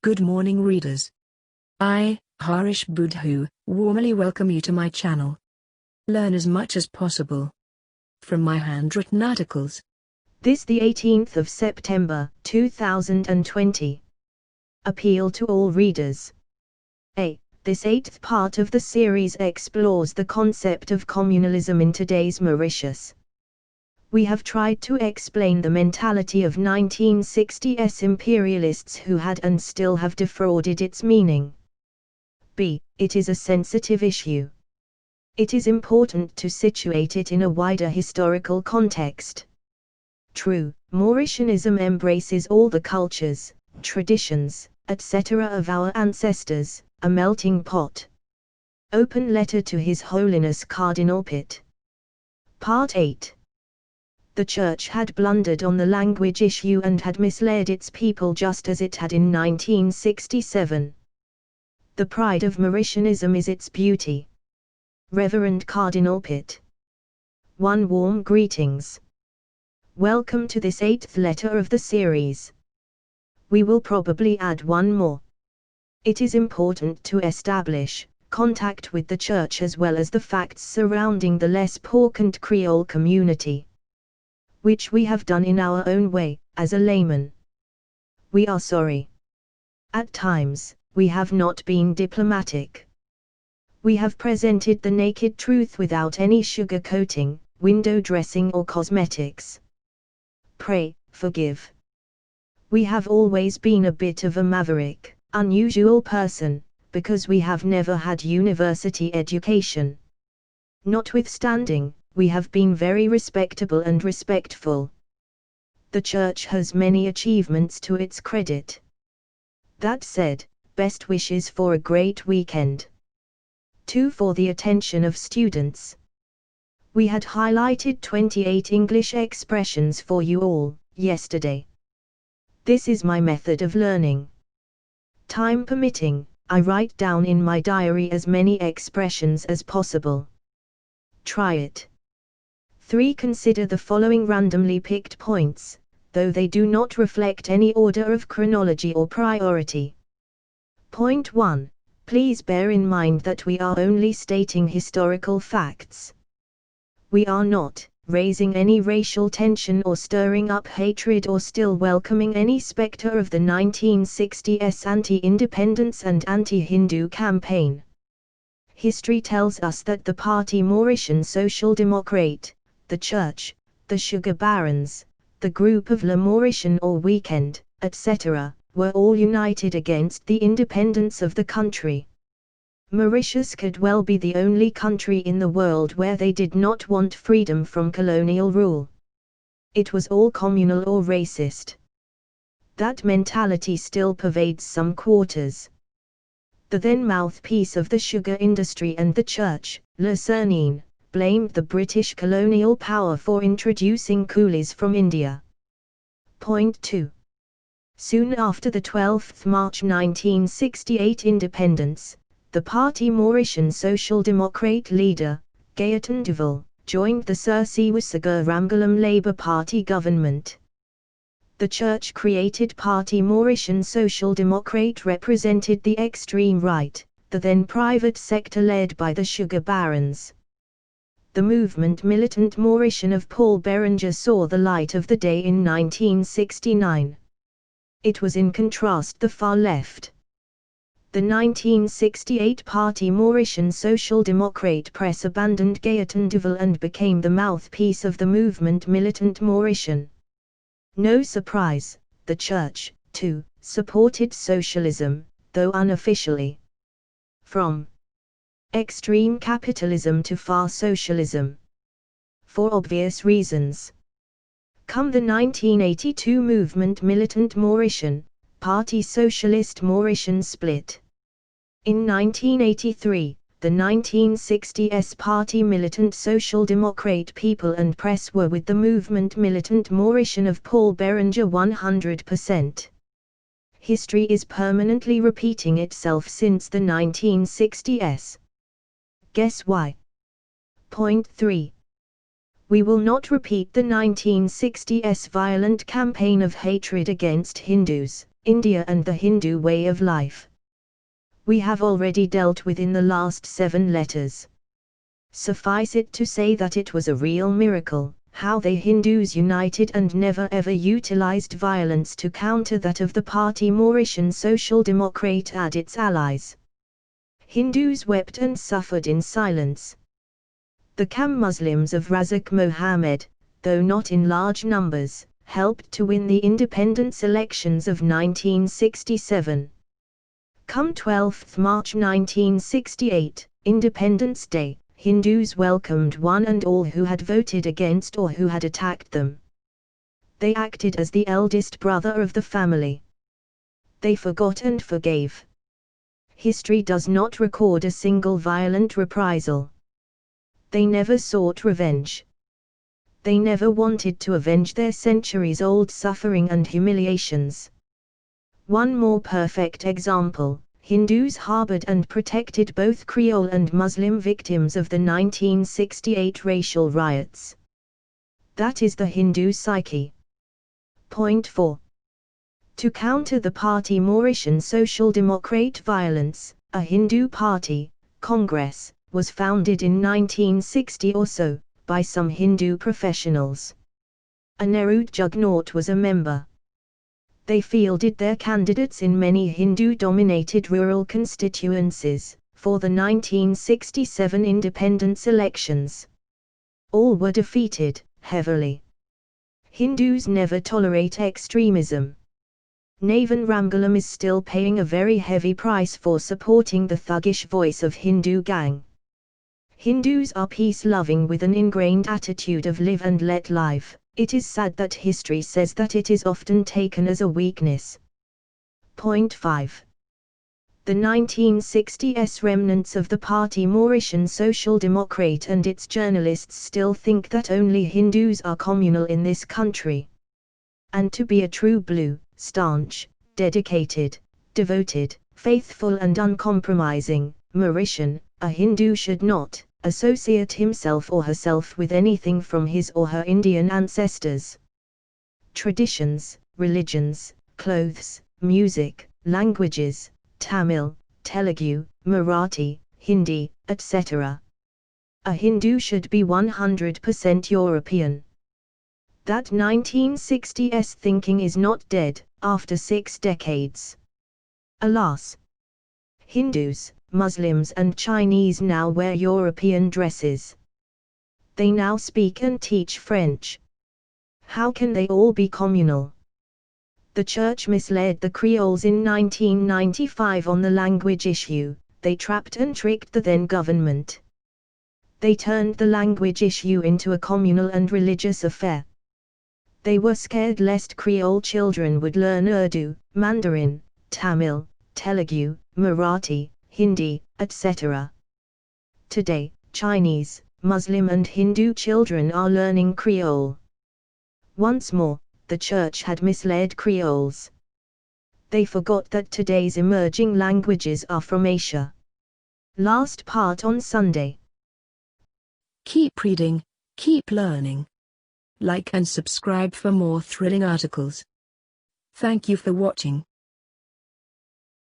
Good morning readers. I, Harish Budhu, warmly welcome you to my channel. Learn as much as possible from my handwritten articles. This the 18th of September, 2020. Appeal to all readers. This 8th part of the series explores the concept of communalism in today's Mauritius. We have tried to explain the mentality of 1960s imperialists who had and still have defrauded its meaning. It is a sensitive issue. It is important to situate it in a wider historical context. True, Mauricianism embraces all the cultures, traditions, etc. of our ancestors, a melting pot. Open letter to His Holiness Cardinal Pitt. Part 8. The Church had blundered on the language issue and had misled its people just as it had in 1967. The pride of Mauritianism is its beauty. Reverend Cardinal Pitt. Warm greetings. Welcome to this 8th letter of the series. We will probably add one more. It is important to establish contact with the Church as well as the facts surrounding the less portent Creole community, which we have done in our own way, as a layman. We are sorry. At times, we have not been diplomatic. We have presented the naked truth without any sugar-coating, window dressing or cosmetics. Pray, forgive. We have always been a bit of a maverick, unusual person, because we have never had university education. Notwithstanding, we have been very respectable and respectful. The Church has many achievements to its credit. That said, best wishes for a great weekend. 2. For the attention of students. We had highlighted 28 English expressions for you all, yesterday. This is my method of learning. Time permitting, I write down in my diary as many expressions as possible. Try it. 3. Consider the following randomly picked points, though they do not reflect any order of chronology or priority. Point 1. Please bear in mind that we are only stating historical facts. We are not raising any racial tension or stirring up hatred or still welcoming any spectre of the 1960s anti-independence and anti-Hindu campaign. History tells us that the party Mauritian Social Democrate, the Church, the Sugar Barons, the group of Le Mauritian or Weekend, etc., were all united against the independence of the country. Mauritius could well be the only country in the world where they did not want freedom from colonial rule. It was all communal or racist. That mentality still pervades some quarters. The then mouthpiece of the sugar industry and the Church, Le Cernine, blamed the British colonial power for introducing coolies from India. Point 2. Soon after the 12th March 1968 independence, the party Mauritian Social Democrate leader, Gaëtan Duval, joined the Sir Siwasagar Ramgalam Labour Party government. The Church-created party Mauritian Social Democrate represented the extreme right, the then private sector led by the Sugar Barons. The movement Militant Mauritian of Paul Berenger saw the light of the day in 1969. It was in contrast the far left. The 1968 party Mauritian Social Democrate press abandoned Gaëtan Duval and became the mouthpiece of the movement Militant Mauritian. No surprise, the Church, too, supported socialism, though unofficially. From extreme capitalism to far socialism. For obvious reasons. Come the 1982 movement Militant Mauritian, Parti Socialiste Mauritian split. In 1983, the 1960s Party Militant Social Democrate People and Press were with the movement Militant Mauritian of Paul Berenger 100%. History is permanently repeating itself since the 1960s. Guess why? Point 3. We will not repeat the 1960s violent campaign of hatred against Hindus, India and the Hindu way of life. We have already dealt with in the last 7 letters. Suffice it to say that it was a real miracle, how the Hindus united and never ever utilized violence to counter that of the party Mauritian Social Democrat and its allies. Hindus wept and suffered in silence. The Kam Muslims of Razak Mohammed, though not in large numbers, helped to win the independence elections of 1967. Come 12 March 1968, Independence Day, Hindus welcomed one and all who had voted against or who had attacked them. They acted as the eldest brother of the family. They forgot and forgave. History does not record a single violent reprisal. They never sought revenge. They never wanted to avenge their centuries-old suffering and humiliations. One more perfect example, Hindus harbored and protected both Creole and Muslim victims of the 1968 racial riots. That is the Hindu psyche. Point 4. To counter the party Mauritian Social Democrat violence, a Hindu party, Congress, was founded in 1960 or so, by some Hindu professionals. Anirudh Jugnauth was a member. They fielded their candidates in many Hindu-dominated rural constituencies, for the 1967 independence elections. All were defeated, heavily. Hindus never tolerate extremism. Navan Ramgalam is still paying a very heavy price for supporting the thuggish voice of Hindu gang. Hindus are peace-loving with an ingrained attitude of live and let live. It is sad that history says that it is often taken as a weakness. Point 5. The 1960s remnants of the party Mauritian Social Democrat and its journalists still think that only Hindus are communal in this country. And to be a true blue, staunch, dedicated, devoted, faithful and uncompromising Mauritian, a Hindu should not associate himself or herself with anything from his or her Indian ancestors. Traditions, religions, clothes, music, languages, Tamil, Telugu, Marathi, Hindi, etc. A Hindu should be 100% European. That 1960s thinking is not dead, after 6 decades. Alas! Hindus, Muslims and Chinese now wear European dresses. They now speak and teach French. How can they all be communal? The church misled the creoles in 1995 on the language issue. They trapped and tricked the then government. They turned the language issue into a communal and religious affair. They were scared lest Creole children would learn Urdu, Mandarin, Tamil, Telugu, Marathi, Hindi, etc. Today, Chinese, Muslim and Hindu children are learning Creole. Once more, the church had misled creoles. They forgot that today's emerging languages are from Asia. Last part on Sunday. Keep reading, keep learning. Like and subscribe for more thrilling articles. Thank you for watching.